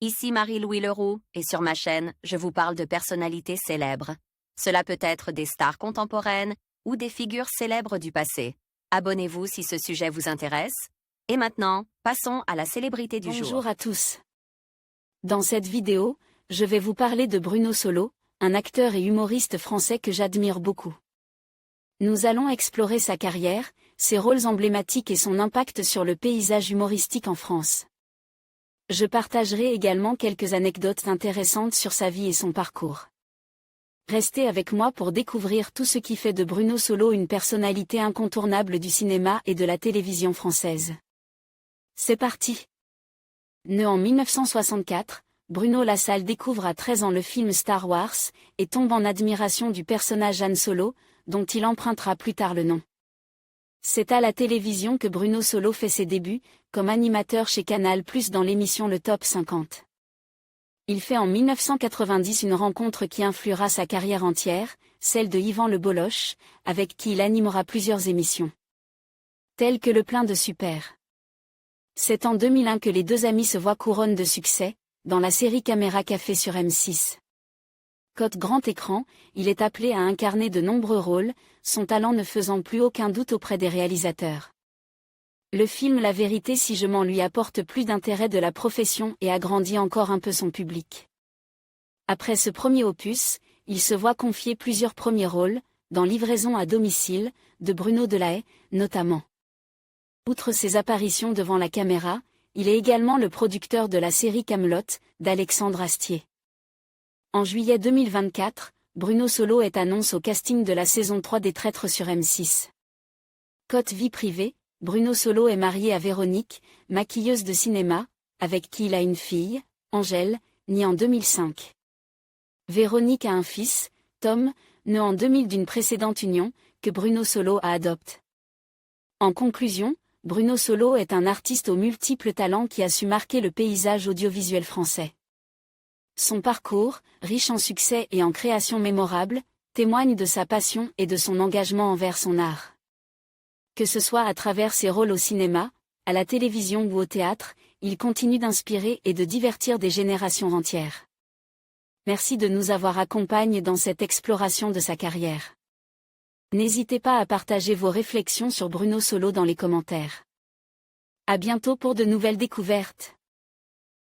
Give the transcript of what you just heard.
Ici Marie-Louis Leroux, et sur ma chaîne, je vous parle de personnalités célèbres. Cela peut être des stars contemporaines ou des figures célèbres du passé. Abonnez-vous si ce sujet vous intéresse. Et maintenant, passons à la célébrité du jour. Bonjour à tous. Dans cette vidéo, je vais vous parler de Bruno Solo, un acteur et humoriste français que j'admire beaucoup. Nous allons explorer sa carrière, ses rôles emblématiques et son impact sur le paysage humoristique en France. Je partagerai également quelques anecdotes intéressantes sur sa vie et son parcours. Restez avec moi pour découvrir tout ce qui fait de Bruno Solo une personnalité incontournable du cinéma et de la télévision française. C'est parti! Né en 1964, Bruno Lassalle découvre à 13 ans le film Star Wars, et tombe en admiration du personnage Han Solo, dont il empruntera plus tard le nom. C'est à la télévision que Bruno Solo fait ses débuts, comme animateur chez Canal+ dans l'émission Le Top 50. Il fait en 1990 une rencontre qui influera sa carrière entière, celle de Yvan Le Boloche, avec qui il animera plusieurs émissions. Telles que Le Plein de Super. C'est en 2001 que les deux amis se voient couronne de succès, dans la série Caméra Café sur M6. Côté grand écran, il est appelé à incarner de nombreux rôles, son talent ne faisant plus aucun doute auprès des réalisateurs. Le film La Vérité si je mens lui apporte plus d'intérêt de la profession et agrandit encore un peu son public. Après ce premier opus, il se voit confier plusieurs premiers rôles, dans Livraison à domicile, de Bruno Delahaye, notamment. Outre ses apparitions devant la caméra, il est également le producteur de la série Kaamelott, d'Alexandre Astier. En juillet 2024, Bruno Solo est annoncé au casting de la saison 3 des Traîtres sur M6. Côté vie privée, Bruno Solo est marié à Véronique, maquilleuse de cinéma, avec qui il a une fille, Angèle, née en 2005. Véronique a un fils, Tom, né en 2000 d'une précédente union, que Bruno Solo a adopté. En conclusion, Bruno Solo est un artiste aux multiples talents qui a su marquer le paysage audiovisuel français. Son parcours, riche en succès et en créations mémorables, témoigne de sa passion et de son engagement envers son art. Que ce soit à travers ses rôles au cinéma, à la télévision ou au théâtre, il continue d'inspirer et de divertir des générations entières. Merci de nous avoir accompagnés dans cette exploration de sa carrière. N'hésitez pas à partager vos réflexions sur Bruno Solo dans les commentaires. À bientôt pour de nouvelles découvertes.